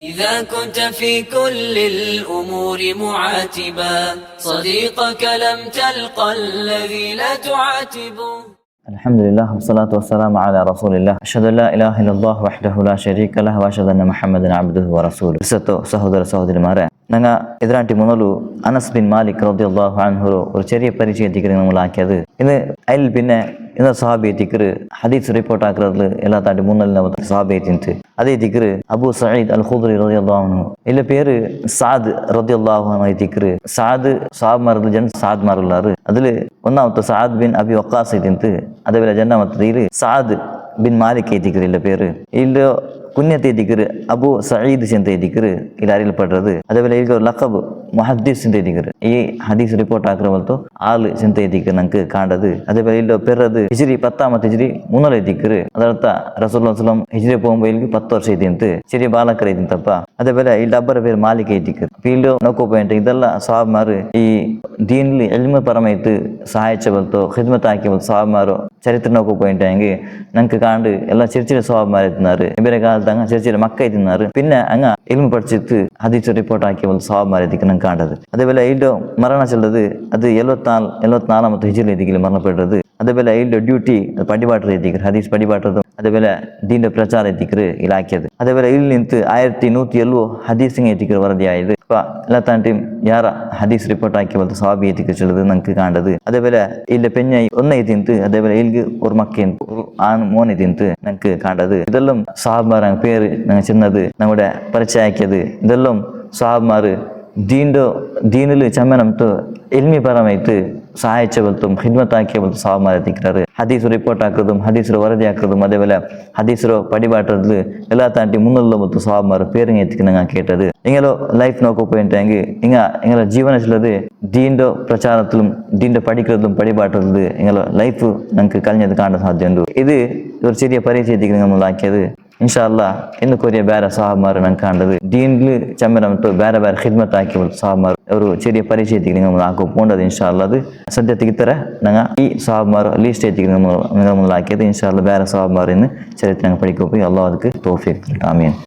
إذا كنت في كل الأمور معاتبا صديقك لم تلقى الذي لا تعاتبه. الحمد لله والصلاة والسلام على رسول الله أشهد أن لا إله إلا الله وحده لا شريك له وأشهد أن محمدا عبده ورسوله. ಸಹೋದರ ಸಹೋದರಿಮಾರೇ, ನಂಗೆ ಇದರಾಂಟಿ ಮೊದಲು ಅನಸ್ ಬಿನ್ ಮಾಲಿಕ್ ರದಿಯಲ್ಲಾಹು ಅನ್ಹು ഒരു ചെറിയ പരിചയത്തിക്ക് നമ്മൾ ആക്കിയത് ഇത് അതിൽ പിന്നെ இந்த சஹாபியை திக்ரு ஹதீஸ் ரிப்போர்ட் ஆக்குறதுல எல்லா தாண்டி முன்னல் நம்ம சஹாபியை தின்ட்டு அதே திக்ரு அபு சயீத் அல் குத்ரி ரலியல்லாஹு அன்ஹு இல்ல பேரு சாத் ரலியல்லாஹு அன்ஹு திக்ரு சாத் சஹாப் மாரது ஜன் சாத் மாரல்லாரு அதுல ஒன்னாமത്തെ சாத் பின் அபி வக்காஸ் தின்ட்டு அதேപോലെ രണ്ടാമത്തെ സാദ് ബിൻ മാലിക് திக்ரு இல்ல பேரு இல்ல ಕುನ್ಯತೆ ದಿಕ್ರು ಅಬು ಸಯೀದ್ ಚಿಂತೆ ದಿಕ್ರು ಇಲ್ಲಿ ಅರಿಯಲ್ಪಡ್றது അതേപോലെ ಈಗ ಲಕಬ್ ಮುಹದ್ದಿಸ್ ಚಿಂತೆ ದಿಕ್ರು ಈ ಹದೀಸ್ ರಿಪೋರ್ಟ್ ಆಕ್ರಮಲ್ತು ಆಲ್ ಚಿಂತೆ ದಿಕ್ರು ನಂಗೆ ಕಾಂಡದು അതേപോലെ ಇಲ್ಲಿ ಪೆರ್ರದು ಹಿಜ್ರಿ 10ാമത്തെ ಹಿಜ್ರಿ 3ನೇ ದಿಕ್ರು ಅದರರ್ಥ ರಸೂಲುಲ್ಲಾಹಿ ಸಲ್ಲಲ್ಲಾಹು ಅಲೈಹಿ ವಸಲ್ಲಂ ಹಿಜ್ರಿ പോകുമ്പോൾ ಇಲ್ಲಿ 10 ವರ್ಷ ಇದ್ದಂತೆ ചെറിയ ಬಾಲಕರ ಇದ್ದಂತಪ್ಪ അതേപോലെ ಇಲ್ಲಿ ಅಬ್ಬರ പേര് ಮಾಲಿಕ್ ದಿಕ್ರು ಇಲ್ಲಿ ನೋಕೋ ಪಾಯಿಂಟ್ ಇದೆಲ್ಲ ಸಹಾಬಮಾರು ಈ ದೀನ್ಲಿ ಇಲ್ಮ ಪರಮೈತು ಸಹಾಯಿಸಬಲ್ತು ಖಿದ್ಮತ್ ಹಾಕಿಬಲ್ತು ಸಹಾಬಮಾರು ಚರಿತ್ರೆ ನೋಕೋ ಪಾಯಿಂಟ್ ಹಂಗೆ ನಂಗೆ ಕಾಂಡು ಎಲ್ಲ ಚಿರ್ಚಿರ ಸಹಾಬಮಾರು ಇದ್ದಾರೆ ಬೇರೆ ചെറിയ മക്ക തിന്നാറ് പിന്നെ അങ്ങ് ഇൽമു പഠിച്ചിട്ട് ഹദീസ് റിപ്പോർട്ട് ആക്കിയ പോലെ സഹാബമാരെത്തിക്ക് നമുക്ക് കാണുന്നത് അതേപോലെ അതിൻ്റെ മരണം ചെല്ലത് അത് 74ാമത്തെ ഹിജ്റിയിൽ മരണപ്പെട്ടത് അതേപോലെ അതിൻ്റെ ಡ್ಯೂಟಿ ಪಡಿಪಾಟರ್ ಎತ್ತಿಕ್ರು ಹದೀಸ್ ಪಡಿಪಾಟರ್ അതേപോലെ ದೀನ ಪ್ರಚಾರ ಎತ್ತಿಕ್ರು ಇಲಾಖೆದು അതേപോലെ ಇಲ್ಲಿ ನಿಂತು 1170 ಹದೀಸಿಂಗ್ ಎತ್ತಿಕ್ರು ವರದಿಯಾയത് എല്ലാ താണ്ടിയും യാറ ഹദീസ് റിപ്പോർട്ട് ആക്കിയ പോലത്തെ സഹാബി എത്തിക്കുള്ളത് നമുക്ക് കാണുന്നത് അതേപോലെ ഇല്ല പെഞ്ഞ ഒന്നേ തിന്ത് അതേപോലെ ഇതിൽ ഒരു മക്ക ഒരു ആൺ മോനെ തിന്ത് നമുക്ക് കാണുന്നത് ഇതെല്ലാം സഹാബമാർ പേര് ഞങ്ങൾ ചെന്നത് നമ്മുടെ പരിചയം ആക്കിയത് ഇതെല്ലാം സഹാബമാർ ദീനിൽ ചമ്മനംತು ಇಲ್ಮಿ ಪರಮೈತು ಸಹಾಯಿಸಬಲ್ತು ಖಿದ್ಮತ್ ಹಾಕಿ ಬಲ್ತು ಸಹಾಬಮಾರು ಎತ್ತಿಕ್ರಾರು ಹದೀಸ್ ರಿಪೋರ್ಟ್ ಹಾಕೋದು ಹದೀಸರು ವರದಿ ಹಾಕೋದು അതേപോലെ ഹദീസറോ പടിപാട്ടത് എല്ലാ താണ്ടി മുന്നുള്ള മൊത്തം സഹാബമാർ പേര് എത്തിക്ക് ഞങ്ങൾ കേട്ടത് ഇങ്ങനെ ലൈഫ് നോക്കി പോയിട്ടെങ്കിൽ ഇങ്ങനെ ജീവനത്തിലത് ദീൻ്റെ പ്രചാരത്തിലും ദീൻ്റെ പഠിക്കുന്നതും പടിപാട്ടത് ഇങ്ങനെ ലൈഫ് ഞങ്ങൾക്ക് കഴിഞ്ഞത് കാണാൻ സാധ്യതയുണ്ട് ഇത് ഒരു ചെറിയ പരിചയത്തിക്ക് നമ്മൾ ആക്കിയത് ಇನ್ಶಾ ಅಲ್ಲಾ ಇನ್ನು ಕೊರಿಯ ಬೇರೆ ಸಹಾಬಮಾರು ನಂಗೆ ಕಾಣದು ದೀನ್ಲಿ ಚಮ್ಮನಂತು ಬೇರೆ ಬೇರೆ ಖಿದ್ಮತ್ ಹಾಕಿ ಸಹಾಬಮಾರು ಅವರು ಚೆರಿಯ ಪರಿಚಯತಿಗೆ നിങ്ങൾ ಹಾಕೋ പോണ്ടത് ಇನ್ಶಾ ಅಲ್ಲಾ ಅದು ಸದ್ಯ ತೆಗಿತಾರೆ ನಂಗೆ ಈ ಸಹಾಬಮಾರು ಲೀಸ್ಟ್ ಎತ್ತಿಗೆ നിങ്ങൾ ಹಾಕಿയത് ಇನ್ಶಾ ಅಲ್ಲಾ ಬೇರೆ ಸಹಾಬಮಾರು ಇನ್ನು ಚರಿತ್ರೆ ನಂಗೆ ಪಡಿಕೋಪಿ ಅಲ್ಲಾಹ್ ಅದಕ್ಕೆ ತೌಫೀಕ್ ಆಮೀನ್.